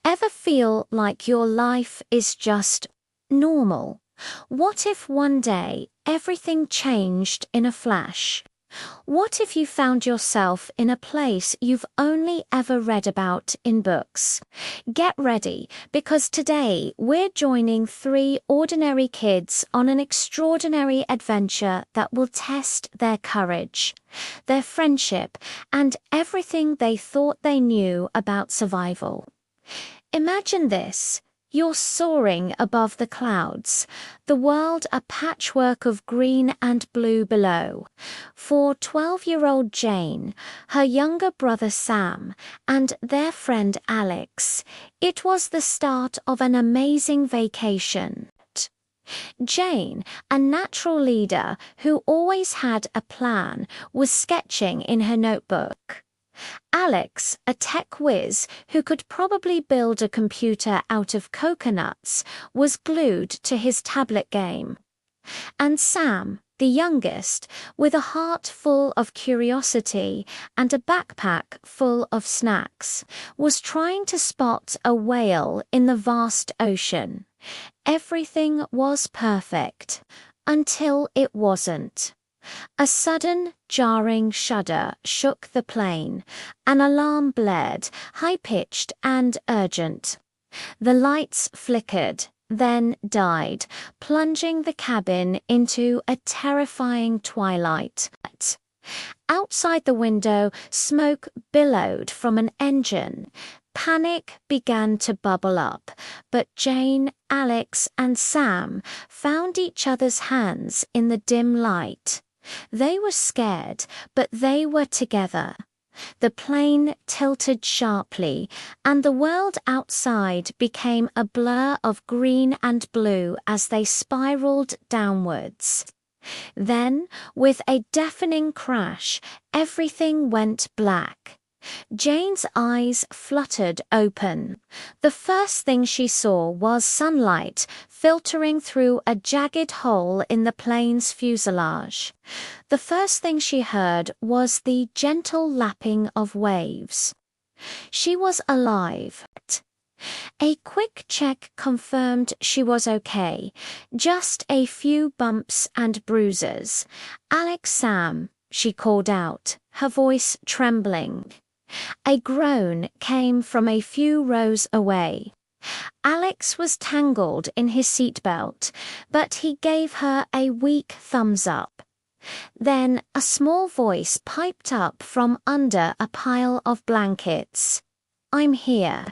Ever feel like your life is just normal? What if one day everything changed in a flash? What if you found yourself in a place you've only ever read about in books? Get ready, because today we're joining three ordinary kids on an extraordinary adventure that will test their courage, their friendship, and everything they thought they knew about survival. Imagine this. You're soaring above the clouds, the world a patchwork of green and blue below. For 12-year-old Jane, her younger brother Sam, and their friend Alex, it was the start of an amazing vacation. Jane, a natural leader who always had a plan, was sketching in her notebook. Alex, a tech whiz who could probably build a computer out of coconuts, was glued to his tablet game. And Sam, the youngest, with a heart full of curiosity and a backpack full of snacks, was trying to spot a whale in the vast ocean. Everything was perfect, until it wasn't. A sudden, jarring shudder shook the plane. An alarm blared, high-pitched and urgent. The lights flickered, then died, plunging the cabin into a terrifying twilight. Outside the window, smoke billowed from an engine. Panic began to bubble up, but Jane, Alex, and Sam found each other's hands in the dim light. They were scared, but they were together. The plane tilted sharply, and the world outside became a blur of green and blue as they spiraled downwards. Then, with a deafening crash, everything went black. Jane's eyes fluttered open. The first thing she saw was sunlight filtering through a jagged hole in the plane's fuselage. The first thing she heard was the gentle lapping of waves. She was alive. A quick check confirmed she was okay. Just a few bumps and bruises. "Alex, Sam," she called out, her voice trembling. A groan came from a few rows away. Alex was tangled in his seatbelt, but he gave her a weak thumbs up. Then a small voice piped up from under a pile of blankets. "I'm here."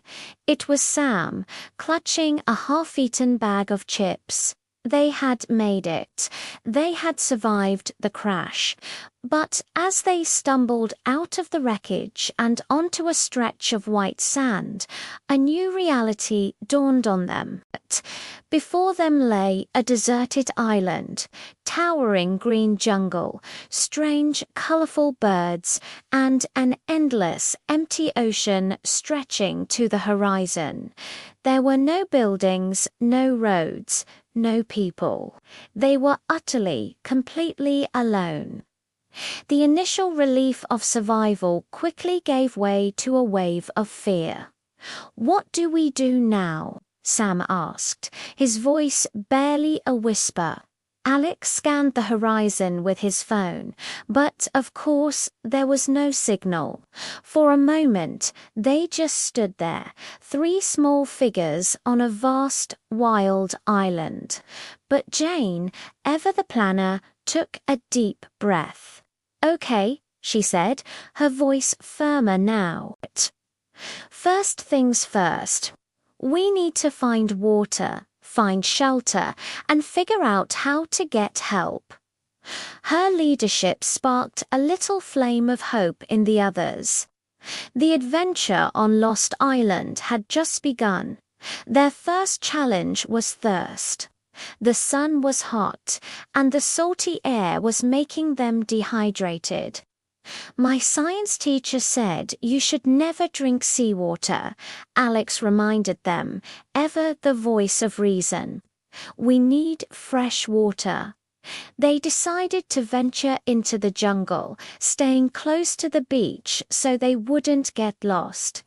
It was Sam, clutching a half-eaten bag of chips. They had made it. They had survived the crash. But as they stumbled out of the wreckage and onto a stretch of white sand, a new reality dawned on them. Before them lay a deserted island, towering green jungle, strange, colorful birds, and an endless, empty ocean stretching to the horizon. There were no buildings, no roads, no people. They were utterly, completely alone. The initial relief of survival quickly gave way to a wave of fear. "What do we do now?" Sam asked, his voice barely a whisper. Alex scanned the horizon with his phone, but of course there was no signal. For a moment, they just stood there, three small figures on a vast, wild island. But Jane, ever the planner, took a deep breath. "Okay," she said, her voice firmer now. "First things first. We need to find water, find shelter, and figure out how to get help." Her leadership sparked a little flame of hope in the others. The adventure on Lost Island had just begun. Their first challenge was thirst. The sun was hot, and the salty air was making them dehydrated. "My science teacher said you should never drink seawater," Alex reminded them, ever the voice of reason. "We need fresh water." They decided to venture into the jungle, staying close to the beach so they wouldn't get lost.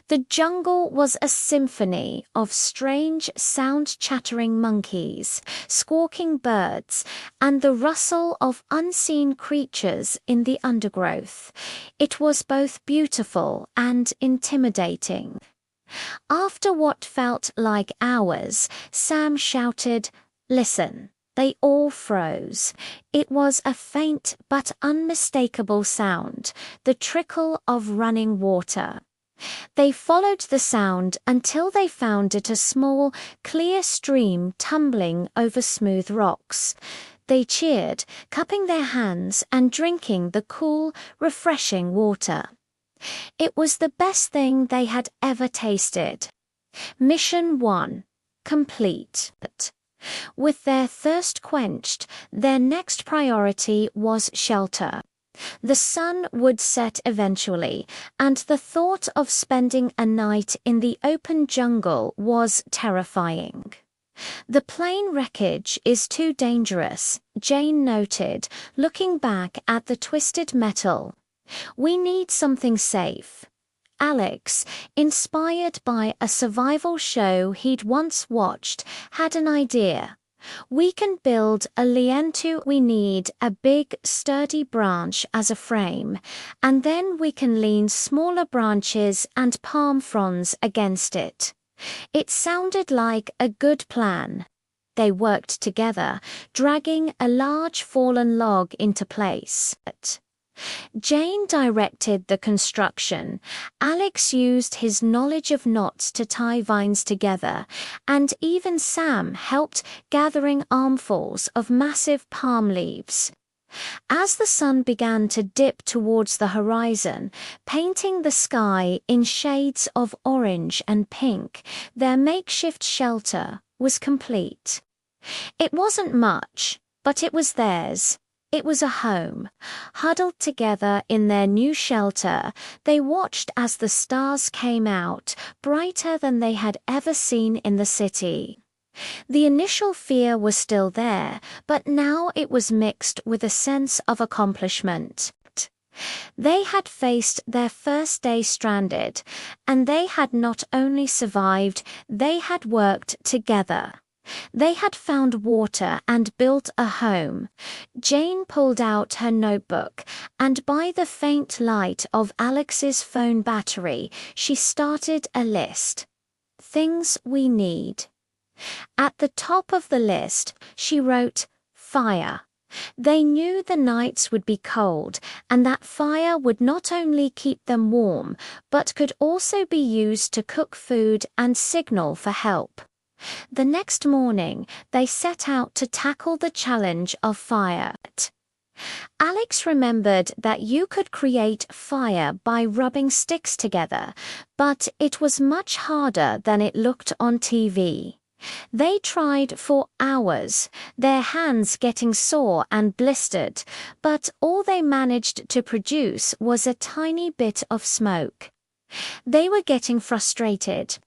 The jungle was a symphony of strange sound-chattering monkeys, squawking birds, and the rustle of unseen creatures in the undergrowth. It was both beautiful and intimidating. After what felt like hours, Sam shouted, "Listen." They all froze. It was a faint but unmistakable sound, the trickle of running water. They followed the sound until they found it a small, clear stream tumbling over smooth rocks. They cheered, cupping their hands and drinking the cool, refreshing water. It was the best thing they had ever tasted. Mission 1. Complete. With their thirst quenched, their next priority was shelter. The sun would set eventually, and the thought of spending a night in the open jungle was terrifying. The plane wreckage is too dangerous, Jane noted, looking back at the twisted metal. We need something safe. Alex, inspired by a survival show he'd once watched, had an idea. We can build a lean-to. We need a big, sturdy branch as a frame, and then we can lean smaller branches and palm fronds against it. It sounded like a good plan. They worked together, dragging a large fallen log into place. Jane directed the construction. Alex used his knowledge of knots to tie vines together, and even Sam helped gathering armfuls of massive palm leaves. As the sun began to dip towards the horizon, painting the sky in shades of orange and pink, their makeshift shelter was complete. It wasn't much, but it was theirs. It was a home. Huddled together in their new shelter, they watched as the stars came out, brighter than they had ever seen in the city. The initial fear was still there, but now it was mixed with a sense of accomplishment. They had faced their first day stranded, and they had not only survived, they had worked together. They had found water and built a home. Jane pulled out her notebook, and by the faint light of Alex's phone battery, she started a list. Things we need. At the top of the list, she wrote, fire. They knew the nights would be cold, and that fire would not only keep them warm, but could also be used to cook food and signal for help. The next morning, they set out to tackle the challenge of fire. Alex remembered that you could create fire by rubbing sticks together, but it was much harder than it looked on TV. They tried for hours, their hands getting sore and blistered, but all they managed to produce was a tiny bit of smoke. They were getting frustrated.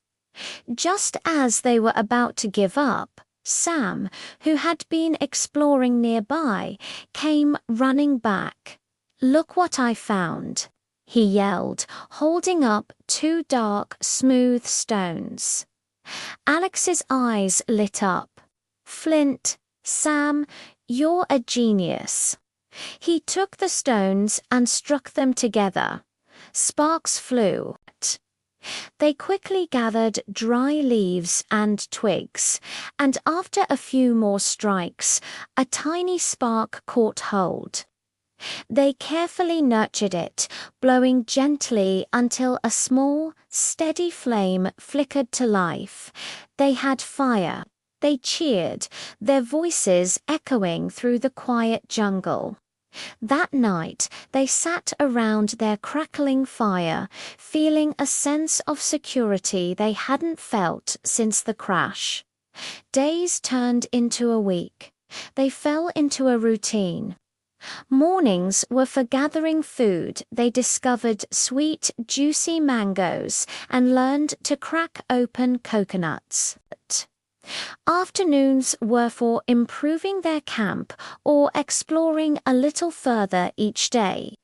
Just as they were about to give up, Sam, who had been exploring nearby, came running back. "Look what I found," he yelled, holding up 2 dark, smooth stones. Alex's eyes lit up. "Flint, Sam, you're a genius." He took the stones and struck them together. Sparks flew. They quickly gathered dry leaves and twigs, and after a few more strikes, a tiny spark caught hold. They carefully nurtured it, blowing gently until a small, steady flame flickered to life. They had fire. They cheered, their voices echoing through the quiet jungle. That night, they sat around their crackling fire, feeling a sense of security they hadn't felt since the crash. Days turned into a week. They fell into a routine. Mornings were for gathering food. They discovered sweet, juicy mangoes and learned to crack open coconuts. Afternoons were for improving their camp or exploring a little further each day.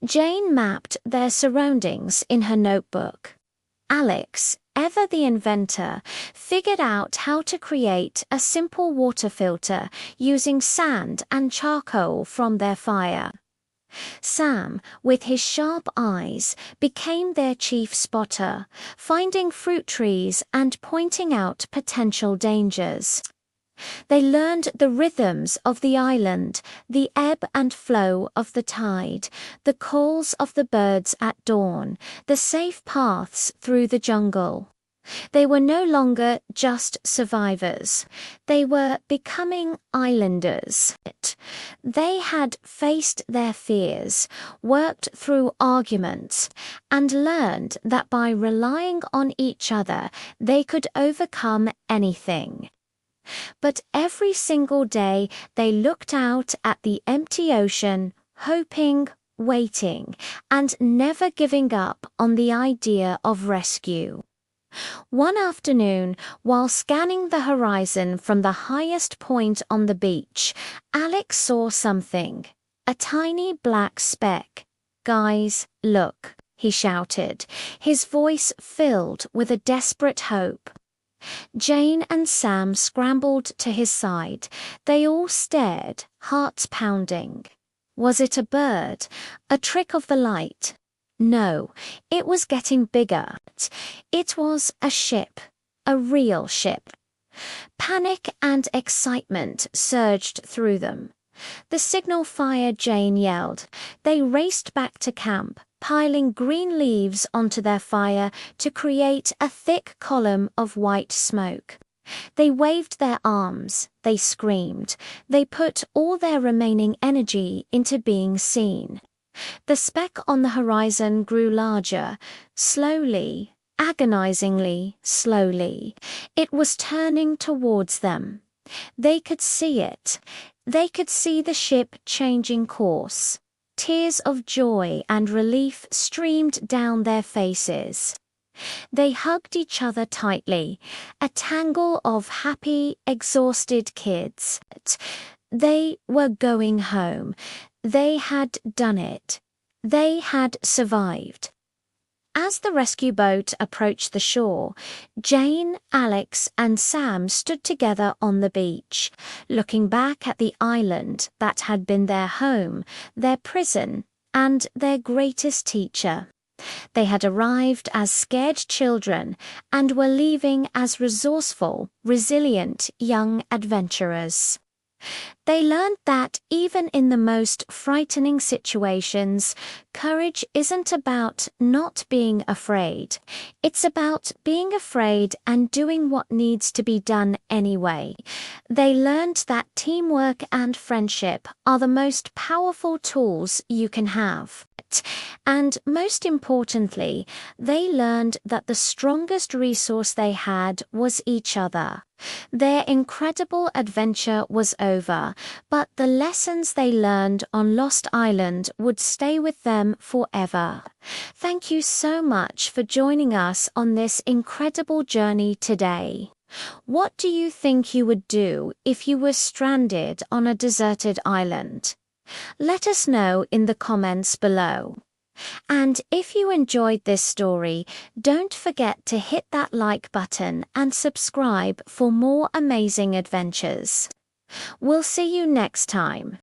Jane mapped their surroundings in her notebook. Alex, ever the inventor, figured out how to create a simple water filter using sand and charcoal from their fire. Sam, with his sharp eyes, became their chief spotter, finding fruit trees and pointing out potential dangers. They learned the rhythms of the island, the ebb and flow of the tide, the calls of the birds at dawn, the safe paths through the jungle. They were no longer just survivors. They were becoming islanders. They had faced their fears, worked through arguments, and learned that by relying on each other, they could overcome anything. But every single day they looked out at the empty ocean, hoping, waiting, and never giving up on the idea of rescue. One afternoon, while scanning the horizon from the highest point on the beach, Alex saw something. A tiny black speck. "Guys, look," he shouted, his voice filled with a desperate hope. Jane and Sam scrambled to his side. They all stared, hearts pounding. Was it a bird? A trick of the light? No, it was getting bigger. It was a ship, a real ship. Panic and excitement surged through them. "The signal fire," Jane yelled. They raced back to camp, piling green leaves onto their fire to create a thick column of white smoke. They waved their arms, they screamed, they put all their remaining energy into being seen. The speck on the horizon grew larger, slowly, agonizingly slowly. It was turning towards them. They could see it. They could see the ship changing course. Tears of joy and relief streamed down their faces. They hugged each other tightly, a tangle of happy, exhausted kids. They were going home. They had done it. They had survived. As the rescue boat approached the shore, Jane, Alex, and Sam stood together on the beach, looking back at the island that had been their home, their prison, and their greatest teacher. They had arrived as scared children and were leaving as resourceful, resilient young adventurers. They learned that even in the most frightening situations, courage isn't about not being afraid. It's about being afraid and doing what needs to be done anyway. They learned that teamwork and friendship are the most powerful tools you can have. And most importantly, they learned that the strongest resource they had was each other. Their incredible adventure was over, but the lessons they learned on Lost Island would stay with them forever. Thank you so much for joining us on this incredible journey today. What do you think you would do if you were stranded on a deserted island? Let us know in the comments below. And if you enjoyed this story, don't forget to hit that like button and subscribe for more amazing adventures. We'll see you next time.